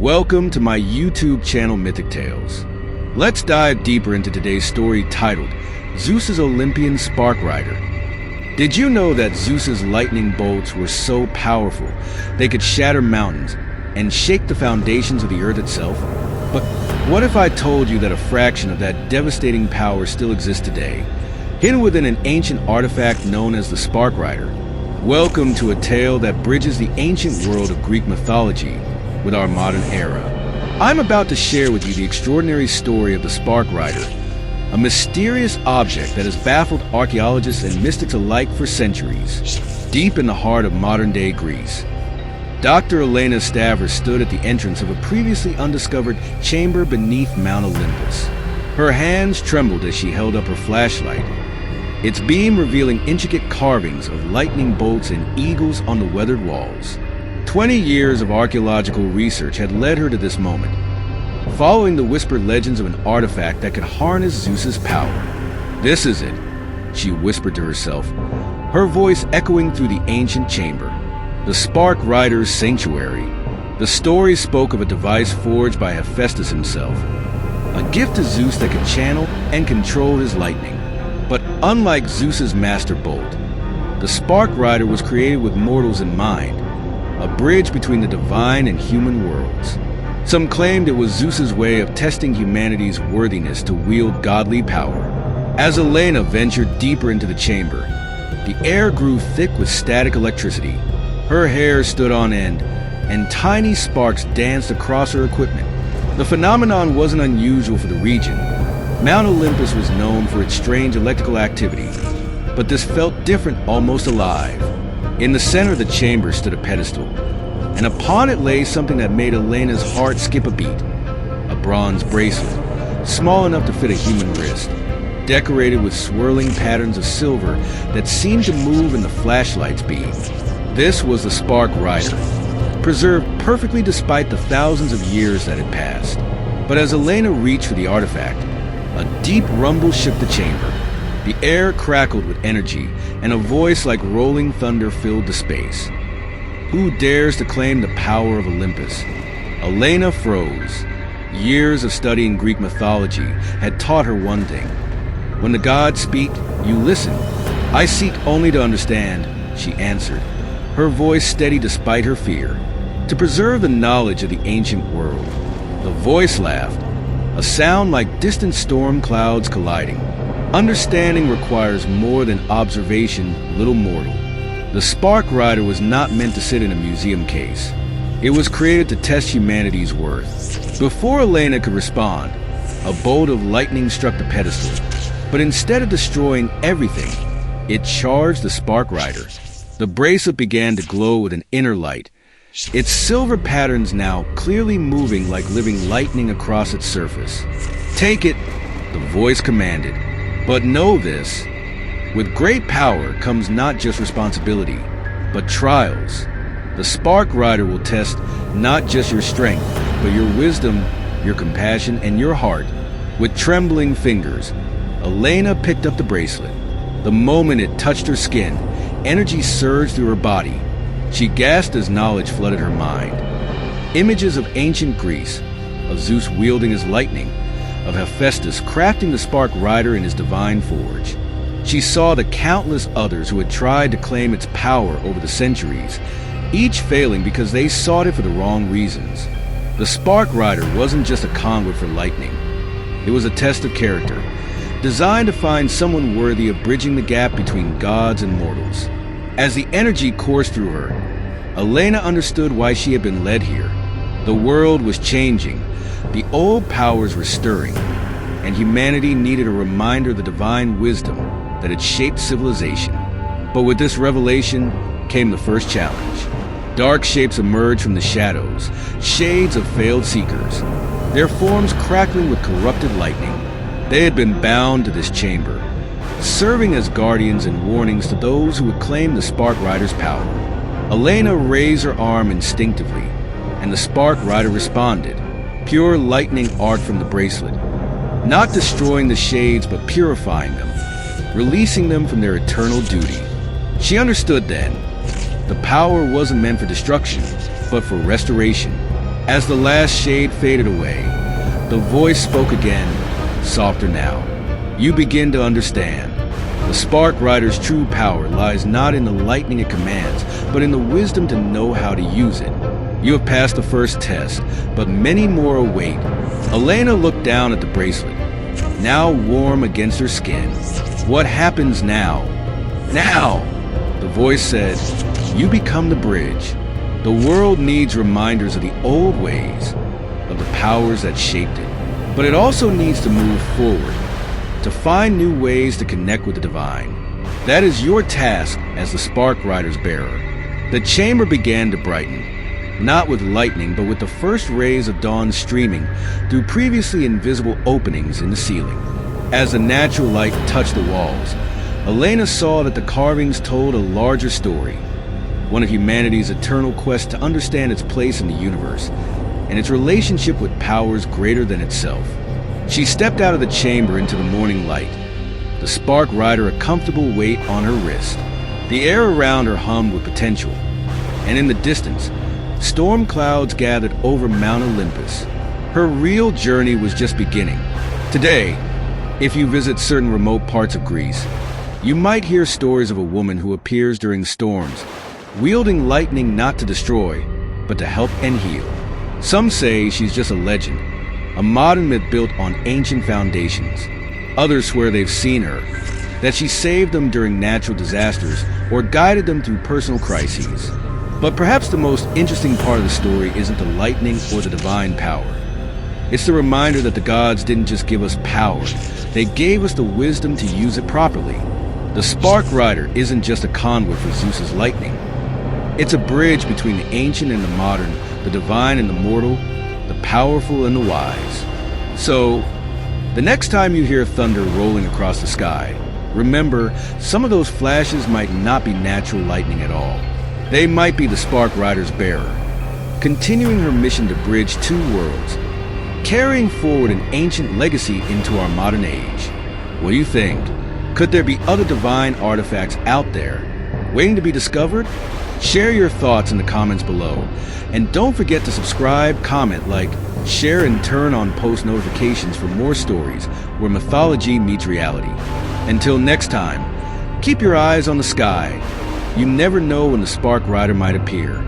Welcome to my YouTube channel, Mythic Tales. Let's dive deeper into today's story titled, Zeus's Olympian Spark Rider. Did you know that Zeus's lightning bolts were so powerful they could shatter mountains and shake the foundations of the earth itself? But what if I told you that a fraction of that devastating power still exists today, hidden within an ancient artifact known as the Spark Rider? Welcome to a tale that bridges the ancient world of Greek mythology with our modern era. I'm about to share with you the extraordinary story of the Spark Rider, a mysterious object that has baffled archaeologists and mystics alike for centuries, deep in the heart of modern-day Greece. Dr. Elena Stavros stood at the entrance of a previously undiscovered chamber beneath Mount Olympus. Her hands trembled as she held up her flashlight, its beam revealing intricate carvings of lightning bolts and eagles on the weathered walls. 20 years of archaeological research had led her to this moment, following the whispered legends of an artifact that could harness Zeus's power. "This is it," she whispered to herself, her voice echoing through the ancient chamber. The Spark Rider's sanctuary. The story spoke of a device forged by Hephaestus himself, a gift to Zeus that could channel and control his lightning. But unlike Zeus's master bolt, the Spark Rider was created with mortals in mind, a bridge between the divine and human worlds. Some claimed it was Zeus's way of testing humanity's worthiness to wield godly power. As Elena ventured deeper into the chamber, the air grew thick with static electricity. Her hair stood on end, and tiny sparks danced across her equipment. The phenomenon wasn't unusual for the region. Mount Olympus was known for its strange electrical activity, but this felt different, almost alive. In the center of the chamber stood a pedestal, and upon it lay something that made Elena's heart skip a beat. A bronze bracelet, small enough to fit a human wrist, decorated with swirling patterns of silver that seemed to move in the flashlight's beam. This was the Spark Rider, preserved perfectly despite the thousands of years that had passed. But as Elena reached for the artifact, a deep rumble shook the chamber. The air crackled with energy, and a voice like rolling thunder filled the space. Who dares to claim the power of Olympus? Elena froze. Years of studying Greek mythology had taught her one thing. When the gods speak, you listen. "I seek only to understand," she answered, her voice steady despite her fear. "To preserve the knowledge of the ancient world." The voice laughed, a sound like distant storm clouds colliding. "Understanding requires more than observation, little mortal." The Spark Rider was not meant to sit in a museum case. It was created to test humanity's worth. Before Elena could respond, a bolt of lightning struck the pedestal. But instead of destroying everything, it charged the Spark Rider. The bracelet began to glow with an inner light, its silver patterns now clearly moving like living lightning across its surface. "Take it," the voice commanded. "But know this, with great power comes not just responsibility, but trials. The Spark Rider will test not just your strength, but your wisdom, your compassion, and your heart." With trembling fingers, Elena picked up the bracelet. The moment it touched her skin, energy surged through her body. She gasped as knowledge flooded her mind. Images of ancient Greece, of Zeus wielding his lightning, of Hephaestus crafting the Spark Rider in his divine forge. She saw the countless others who had tried to claim its power over the centuries, each failing because they sought it for the wrong reasons. The Spark Rider wasn't just a conduit for lightning. It was a test of character, designed to find someone worthy of bridging the gap between gods and mortals. As the energy coursed through her, Elena understood why she had been led here. The world was changing. The old powers were stirring, and humanity needed a reminder of the divine wisdom that had shaped civilization. But with this revelation came the first challenge. Dark shapes emerged from the shadows, shades of failed seekers, their forms crackling with corrupted lightning. They had been bound to this chamber, serving as guardians and warnings to those who would claim the Spark Rider's power. Elena raised her arm instinctively, and the Spark Rider responded. Pure lightning arced from the bracelet, not destroying the shades but purifying them, releasing them from their eternal duty. She understood then, the power wasn't meant for destruction, but for restoration. As the last shade faded away, the voice spoke again, softer now. You begin to understand. The Spark Rider's true power lies not in the lightning it commands, but in the wisdom to know how to use it. You have passed the first test, but many more await. Elena looked down at the bracelet, now warm against her skin. What happens now? Now! The voice said, you become the bridge. The world needs reminders of the old ways, of the powers that shaped it. But it also needs to move forward, to find new ways to connect with the divine. That is your task as the Spark Rider's bearer. The chamber began to brighten, not with lightning, but with the first rays of dawn streaming through previously invisible openings in the ceiling. As the natural light touched the walls, Elena saw that the carvings told a larger story, one of humanity's eternal quest to understand its place in the universe and its relationship with powers greater than itself. She stepped out of the chamber into the morning light, the Spark Rider a comfortable weight on her wrist. The air around her hummed with potential, and in the distance, storm clouds gathered over Mount Olympus. Her real journey was just beginning. Today, if you visit certain remote parts of Greece, you might hear stories of a woman who appears during storms, wielding lightning not to destroy, but to help and heal. Some say she's just a legend, a modern myth built on ancient foundations. Others swear they've seen her, that she saved them during natural disasters or guided them through personal crises. But perhaps the most interesting part of the story isn't the lightning or the divine power. It's the reminder that the gods didn't just give us power, they gave us the wisdom to use it properly. The Spark Rider isn't just a conduit for Zeus's lightning. It's a bridge between the ancient and the modern, the divine and the mortal, the powerful and the wise. So, the next time you hear thunder rolling across the sky, remember, some of those flashes might not be natural lightning at all. They might be the Spark Rider's bearer, continuing her mission to bridge two worlds, carrying forward an ancient legacy into our modern age. What do you think? Could there be other divine artifacts out there, waiting to be discovered? Share your thoughts in the comments below. And don't forget to subscribe, comment, like, share, and turn on post notifications for more stories where mythology meets reality. Until next time, keep your eyes on the sky. You never know when the Spark Rider might appear.